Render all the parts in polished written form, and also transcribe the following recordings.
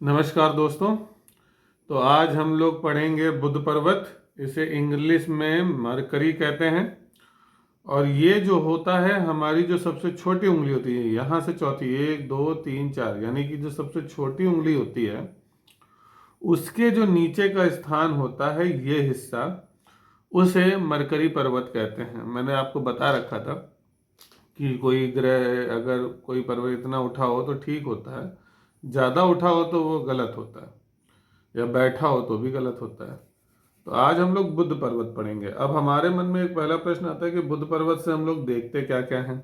नमस्कार दोस्तों। तो आज हम लोग पढ़ेंगे बुध पर्वत। इसे इंग्लिश में मरकरी कहते हैं। और ये जो होता है, हमारी जो सबसे छोटी उंगली होती है, यहाँ से चौथी, 1 2 3 4, यानी कि जो सबसे छोटी उंगली होती है उसके जो नीचे का स्थान होता है, ये हिस्सा, उसे मरकरी पर्वत कहते हैं। मैंने आपको बता रखा था कि कोई ग्रह अगर कोई पर्वत इतना उठा हो तो ठीक होता है, ज़्यादा उठा हो तो वो गलत होता है, या बैठा हो तो भी गलत होता है। तो आज हम लोग बुध पर्वत पढ़ेंगे। अब हमारे मन में एक पहला प्रश्न आता है कि बुध पर्वत से हम लोग देखते क्या क्या हैं।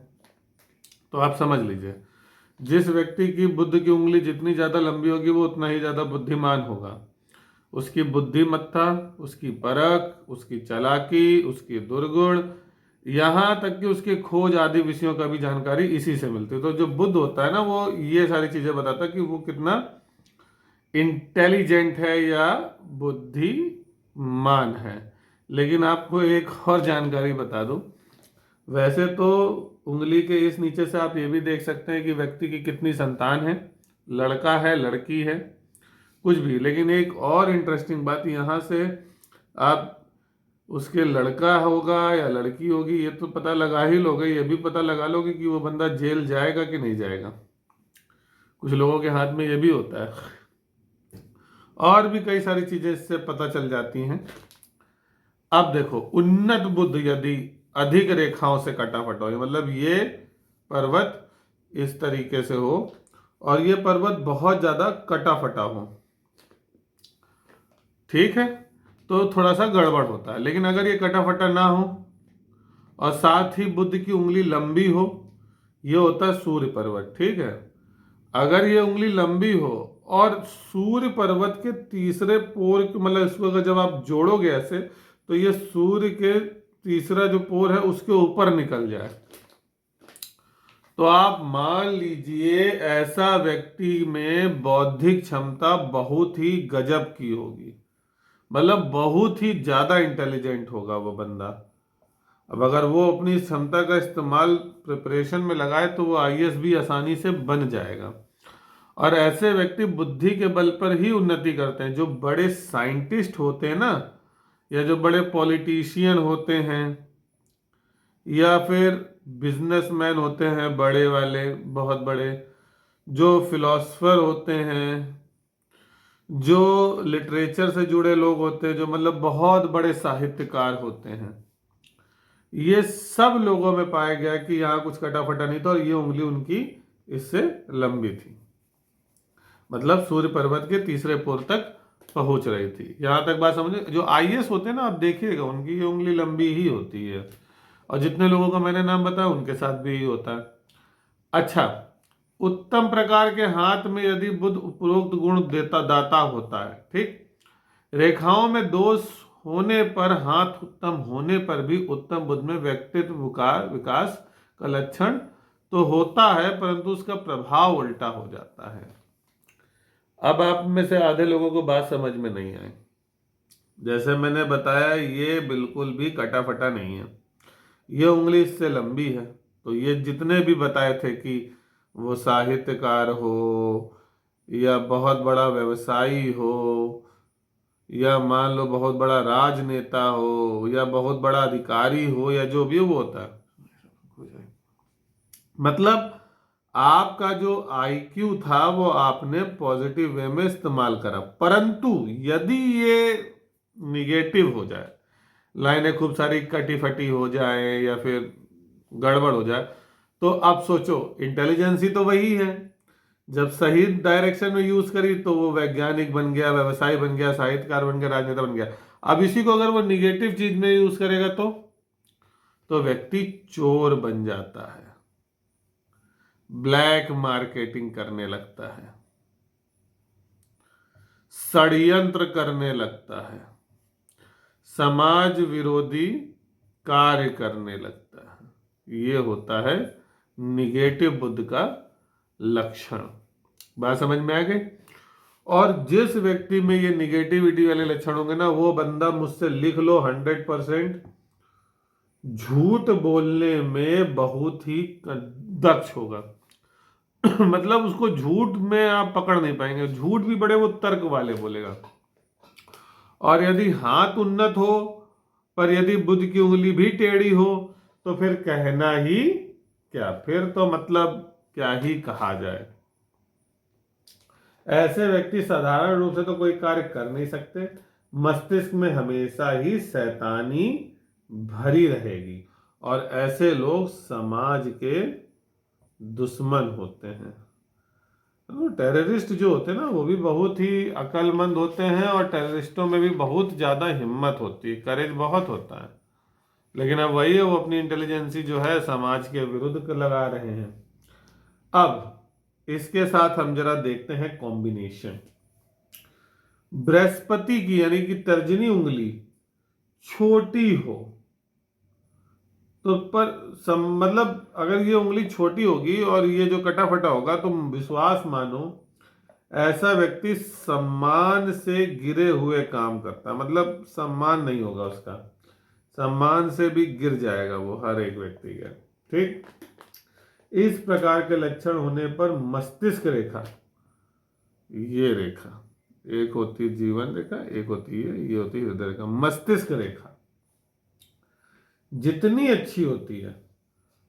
तो आप समझ लीजिए, जिस व्यक्ति की बुध की उंगली जितनी ज़्यादा लंबी होगी वो उतना ही ज़्यादा बुद्धिमान होगा। उसकी बुद्धिमत्ता, उसकी परख, उसकी चालाकी, उसकी दुर्गुण, यहाँ तक कि उसके खोज आदि विषयों का भी जानकारी इसी से मिलती है। तो जो बुध होता है ना, वो ये सारी चीज़ें बताता है कि वो कितना इंटेलिजेंट है या बुद्धिमान है। लेकिन आपको एक और जानकारी बता दूं, वैसे तो उंगली के इस नीचे से आप ये भी देख सकते हैं कि व्यक्ति की कितनी संतान है, लड़का है, लड़की है, कुछ भी। लेकिन एक और इंटरेस्टिंग बात, यहाँ से आप उसके लड़का होगा या लड़की होगी ये तो पता लगा ही लोगे, ये भी पता लगा लोगे कि वो बंदा जेल जाएगा कि नहीं जाएगा। कुछ लोगों के हाथ में ये भी होता है। और भी कई सारी चीजें इससे पता चल जाती हैं। अब देखो, उन्नत बुद्ध यदि अधिक रेखाओं से कटा फटा हो, मतलब ये पर्वत इस तरीके से हो और ये पर्वत बहुत ज्यादा कटा फटा हो, ठीक है, तो थोड़ा सा गड़बड़ होता है। लेकिन अगर ये कटा फटा ना हो और साथ ही बुद्ध की उंगली लंबी हो, ये होता है सूर्य पर्वत, ठीक है। अगर ये उंगली लंबी हो और सूर्य पर्वत के तीसरे पोर, मतलब इसको अगर जब आप जोड़ोगे ऐसे, तो ये सूर्य के तीसरा जो पोर है उसके ऊपर निकल जाए, तो आप मान लीजिए ऐसा व्यक्ति में बौद्धिक क्षमता बहुत ही गजब की होगी, मतलब बहुत ही ज्यादा इंटेलिजेंट होगा वो बंदा। अब अगर वो अपनी क्षमता का इस्तेमाल प्रिपरेशन में लगाए तो वो आईएएस भी आसानी से बन जाएगा। और ऐसे व्यक्ति बुद्धि के बल पर ही उन्नति करते हैं। जो बड़े साइंटिस्ट होते हैं ना, या जो बड़े पॉलिटिशियन होते हैं, या फिर बिजनेसमैन होते हैं बड़े वाले, बहुत बड़े, जो फिलोसफर होते हैं, जो लिटरेचर से जुड़े लोग होते हैं, जो मतलब बहुत बड़े साहित्यकार होते हैं, ये सब लोगों में पाया गया कि यहाँ कुछ कटा फटा नहीं था और ये उंगली उनकी इससे लंबी थी, मतलब सूर्य पर्वत के तीसरे पोल तक पहुंच रही थी। यहां तक बात समझे। जो आईएएस होते हैं ना, आप देखिएगा उनकी ये उंगली लंबी ही होती है, और जितने लोगों का मैंने नाम बताया उनके साथ भी यही होता है। अच्छा, उत्तम प्रकार के हाथ में यदि बुध उपरोक्त गुण देता दाता होता है, ठीक, रेखाओं में दोष होने पर, हाथ उत्तम होने पर भी उत्तम बुध में व्यक्तित्व विकास का लक्षण तो होता है, परंतु उसका प्रभाव उल्टा हो जाता है। अब आप में से आधे लोगों को बात समझ में नहीं आई। जैसे मैंने बताया, ये बिल्कुल भी कटा फटा नहीं है, ये उंगली इससे लंबी है। तो ये जितने भी बताए थे कि वो साहित्यकार हो, या बहुत बड़ा व्यवसायी हो, या मान लो बहुत बड़ा राजनेता हो, या बहुत बड़ा अधिकारी हो, या जो भी वो होता है, मतलब आपका जो आईक्यू था वो आपने पॉजिटिव वे में इस्तेमाल करा। परंतु यदि ये निगेटिव हो जाए, लाइनें खूब सारी कटी फटी हो जाए या फिर गड़बड़ हो जाए, तो आप सोचो, इंटेलिजेंस ही तो वही है। जब सही डायरेक्शन में यूज करी तो वो वैज्ञानिक बन गया, व्यवसायी बन गया, साहित्यकार बन गया, राजनेता बन गया। अब इसी को अगर वो निगेटिव चीज में यूज करेगा तो व्यक्ति चोर बन जाता है, ब्लैक मार्केटिंग करने लगता है, षड्यंत्र करने लगता है, समाज विरोधी कार्य करने लगता है। ये होता है निगेटिव बुद्ध का लक्षण। बात समझ में आ गई। और जिस व्यक्ति में ये निगेटिविटी वाले लक्षण होंगे ना, वो बंदा, मुझसे लिख लो, 100% झूठ बोलने में बहुत ही दक्ष होगा। मतलब उसको झूठ में आप पकड़ नहीं पाएंगे, झूठ भी बड़े वो तर्क वाले बोलेगा। और यदि हाथ उन्नत हो पर यदि बुध की उंगली भी टेढ़ी हो तो फिर कहना ही क्या, फिर तो मतलब क्या ही कहा जाए। ऐसे व्यक्ति साधारण रूप से तो कोई कार्य कर नहीं सकते, मस्तिष्क में हमेशा ही शैतानी भरी रहेगी और ऐसे लोग समाज के दुश्मन होते हैं। तो टेररिस्ट जो होते हैं ना वो भी बहुत ही अक्लमंद होते हैं और टेररिस्टों में भी बहुत ज़्यादा हिम्मत होती है, करेज बहुत होता है, लेकिन अब वही है वो अपनी इंटेलिजेंसी जो है समाज के विरुद्ध लगा रहे हैं। अब इसके साथ हम जरा देखते हैं कॉम्बिनेशन। बृहस्पति की यानी कि तर्जनी उंगली छोटी हो तो मतलब अगर ये उंगली छोटी होगी और ये जो कटा फटा होगा तो विश्वास मानो ऐसा व्यक्ति सम्मान से गिरे हुए काम करता, मतलब सम्मान नहीं होगा उसका, सम्मान से भी गिर जाएगा वो हर एक व्यक्ति का। ठीक, इस प्रकार के लक्षण होने पर मस्तिष्क रेखा, ये रेखा एक होती है जीवन रेखा, एक होती है ये होती है हृदय रेखा। मस्तिष्क रेखा जितनी अच्छी होती है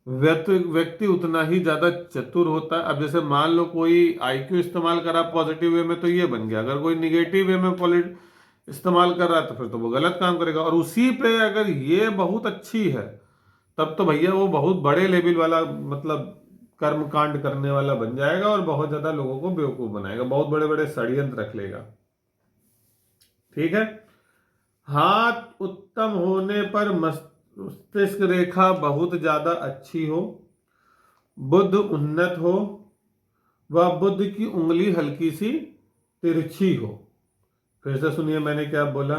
व्यक्ति उतना ही ज्यादा चतुर होता है। अब जैसे मान लो कोई आईक्यू इस्तेमाल करा पॉजिटिव वे में तो ये बन गया, अगर कोई निगेटिव वे में इस्तेमाल कर रहा है तो फिर तो वो गलत काम करेगा। और उसी पे अगर ये बहुत अच्छी है तब तो भैया वो बहुत बड़े लेवल वाला मतलब कर्म कांड करने वाला बन जाएगा और बहुत ज्यादा लोगों को बेवकूफ बनाएगा, बहुत बड़े बड़े षड्यंत्र रख लेगा। ठीक है, हाथ उत्तम होने पर मस्तिष्क रेखा बहुत ज्यादा अच्छी हो, बुध उन्नत हो व बुध की उंगली हल्की सी तिरछी हो। फिर से सुनिए मैंने क्या बोला,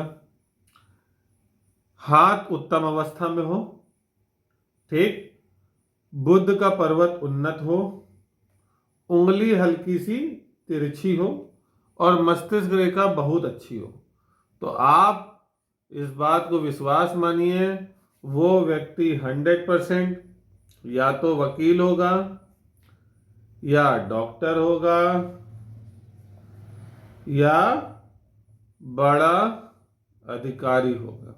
हाथ उत्तम अवस्था में हो, ठीक, बुध का पर्वत उन्नत हो, उंगली हल्की सी तिरछी हो और मस्तिष्क रेखा बहुत अच्छी हो, तो आप इस बात को विश्वास मानिए वो व्यक्ति 100% या तो वकील होगा या डॉक्टर होगा या बड़ा अधिकारी होगा।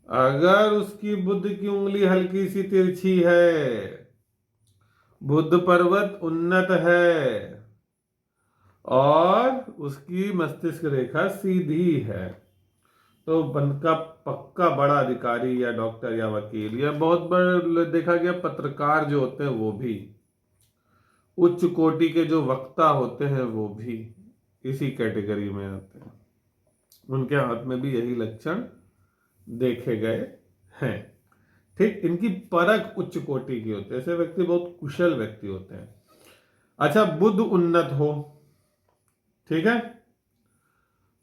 अगर उसकी बुध की उंगली हल्की सी तिरछी है, बुध पर्वत उन्नत है और उसकी मस्तिष्क रेखा सीधी है तो बनका पक्का बड़ा अधिकारी या डॉक्टर या वकील या बहुत बड़ा देखा गया पत्रकार जो होते हैं वो भी, उच्च कोटि के जो वक्ता होते हैं वो भी इसी कैटेगरी में आते हैं, उनके हाथ में भी यही लक्षण देखे गए हैं। ठीक, इनकी परख उच्च कोटि की होती है, ऐसे व्यक्ति बहुत कुशल व्यक्ति होते हैं। अच्छा, बुध उन्नत हो, ठीक है,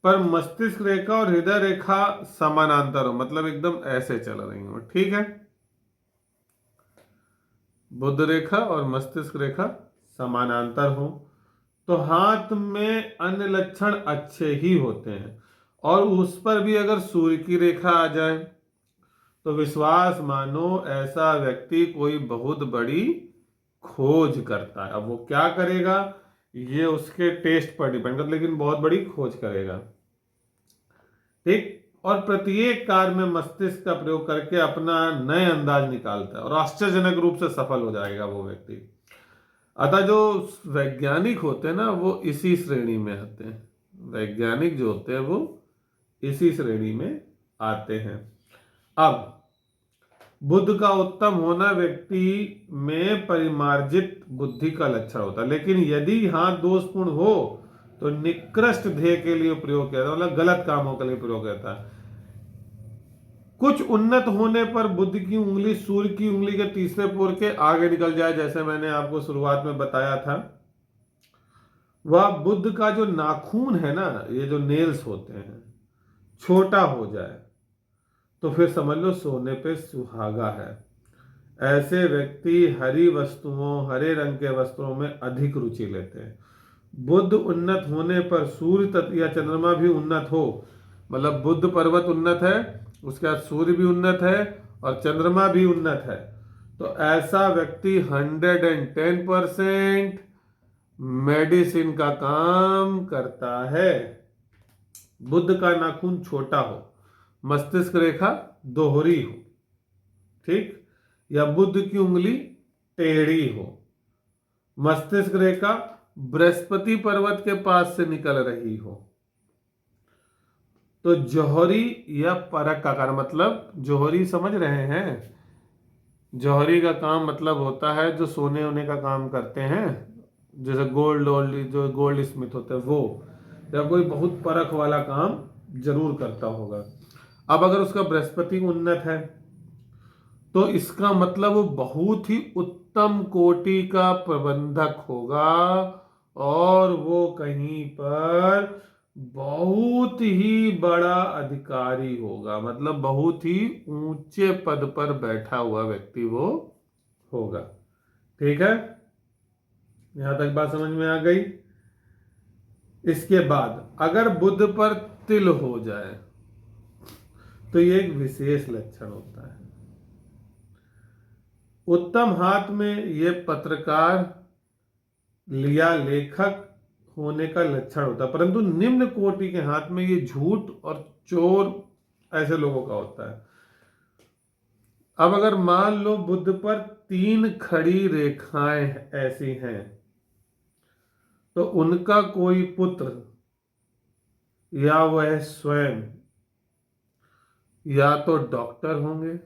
पर मस्तिष्क रेखा और हृदय रेखा समानांतर हो, मतलब एकदम ऐसे चल रही हो, ठीक है, बुध रेखा और मस्तिष्क रेखा समानांतर हो तो हाथ में अन्य लक्षण अच्छे ही होते हैं और उस पर भी अगर सूर्य की रेखा आ जाए तो विश्वास मानो ऐसा व्यक्ति कोई बहुत बड़ी खोज करता है। अब वो क्या करेगा ये उसके टेस्ट पर डिपेंड करता है, लेकिन बहुत बड़ी खोज करेगा। ठीक, और प्रत्येक कार्य में मस्तिष्क का प्रयोग करके अपना नए अंदाज निकालता है और आश्चर्यजनक रूप से सफल हो जाएगा वो व्यक्ति। अतः जो वैज्ञानिक होते हैं ना वो इसी श्रेणी में आते हैं, वैज्ञानिक जो होते हैं वो इसी श्रेणी में आते हैं। अब बुद्ध का उत्तम होना व्यक्ति में परिमार्जित बुद्धि का लक्षण होता है, लेकिन यदि हाथ दोषपूर्ण हो तो निकृष्ट ध्येय के लिए प्रयोग किया जाता है, मतलब गलत कामों के लिए प्रयोग करता है। कुछ उन्नत होने पर बुद्ध की उंगली सूर्य की उंगली के तीसरे पोर के आगे निकल जाए, जैसे मैंने आपको शुरुआत में बताया था, वह बुद्ध का जो नाखून है ना, ये जो नेल्स होते हैं, छोटा हो जाए तो फिर समझ लो सोने पे सुहागा है। ऐसे व्यक्ति हरी वस्तुओं, हरे रंग के वस्त्रों में अधिक रुचि लेते हैं। बुध उन्नत होने पर सूर्य तत्व या चंद्रमा भी उन्नत हो, मतलब बुध पर्वत उन्नत है, उसके बाद सूर्य भी उन्नत है और चंद्रमा भी उन्नत है, तो ऐसा व्यक्ति 110% मेडिसिन का काम करता है। बुध का नाखून छोटा हो, मस्तिष्क रेखा दोहरी हो, ठीक, या बुध की उंगली टेढ़ी हो, मस्तिष्क रेखा बृहस्पति पर्वत के पास से निकल रही हो, तो जौहरी या परख का कार्य, मतलब जौहरी समझ रहे हैं, जौहरी का काम मतलब होता है जो सोने होने का काम करते हैं, जैसे जो गोल्ड स्मिथ होते हैं वो, या कोई बहुत परख वाला काम जरूर करता होगा। अब अगर उसका बृहस्पति उन्नत है तो इसका मतलब वो बहुत ही उत्तम कोटि का प्रबंधक होगा और वो कहीं पर बहुत ही बड़ा अधिकारी होगा, मतलब बहुत ही ऊंचे पद पर बैठा हुआ व्यक्ति वो होगा। ठीक है, यहां तक बात समझ में आ गई। इसके बाद अगर बुध पर तिल हो जाए तो ये एक विशेष लक्षण होता है। उत्तम हाथ में ये पत्रकार या लेखक होने का लक्षण होता है, परंतु निम्न कोटि के हाथ में ये झूठ और चोर ऐसे लोगों का होता है। अब अगर मान लो बुध पर 3 खड़ी रेखाएं ऐसी हैं तो उनका कोई पुत्र या वह स्वयं या तो डॉक्टर होंगे,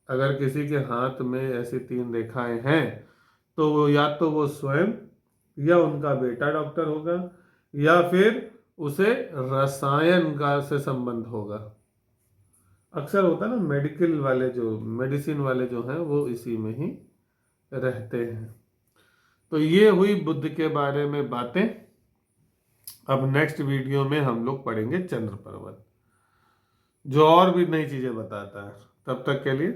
अगर किसी के हाथ में ऐसी 3 रेखाएं हैं तो वो या तो वो स्वयं या उनका बेटा डॉक्टर होगा, या फिर उसे रसायन का से संबंध होगा। अक्सर होता है ना, मेडिकल वाले जो मेडिसिन वाले जो हैं वो इसी में ही रहते हैं। तो ये हुई बुध के बारे में बातें। अब नेक्स्ट वीडियो में हम लोग पढ़ेंगे चंद्र पर्वत, जो और भी नई चीजें बताता है। तब तक के लिए